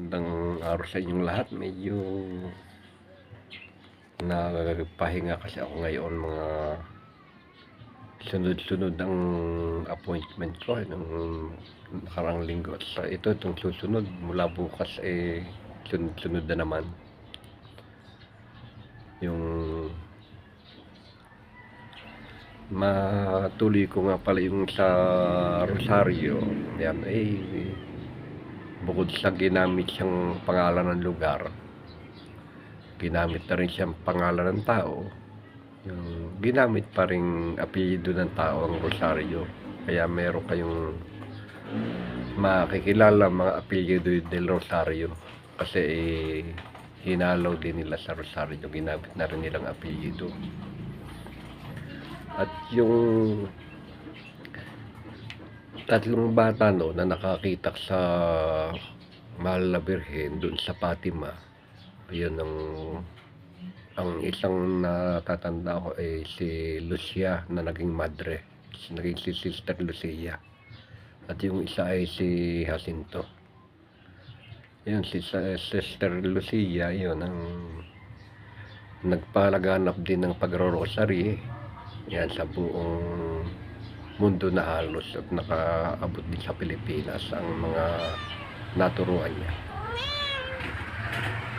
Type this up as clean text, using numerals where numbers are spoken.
Magandang araw sa inyong lahat. Medyo nagpahinga kasi ako ngayon. Mga sunod-sunod ang appointment ko ng nakarang linggo. At itong susunod mula bukas sunod-sunod na naman. Yung matuloy ko nga pala yung sa Rosario. Yan bukod sa ginamit siyang pangalan ng lugar, ginamit na rin siyang pangalan ng tao. Yung ginamit pa rin apelyido ng tao ang Rosario. Kaya meron kayong makikilala mga apelyido del Rosario. Kasi hinalaw din nila sa Rosario. Ginamit na rin nilang apelyido. At yung tatlong bata na nakakita sa Mahal na Birhen doon sa Fatima, yun ang isang natatanda ko si Lucia na naging madre, naging si Sister Lucia, at yung isa ay si Jacinto. Yun si Sister Lucia, yun ang nagpalaganap din ng pagro-rosary yan sa buong mundo na halos, at nakaabot din sa Pilipinas ang mga naturuan niya.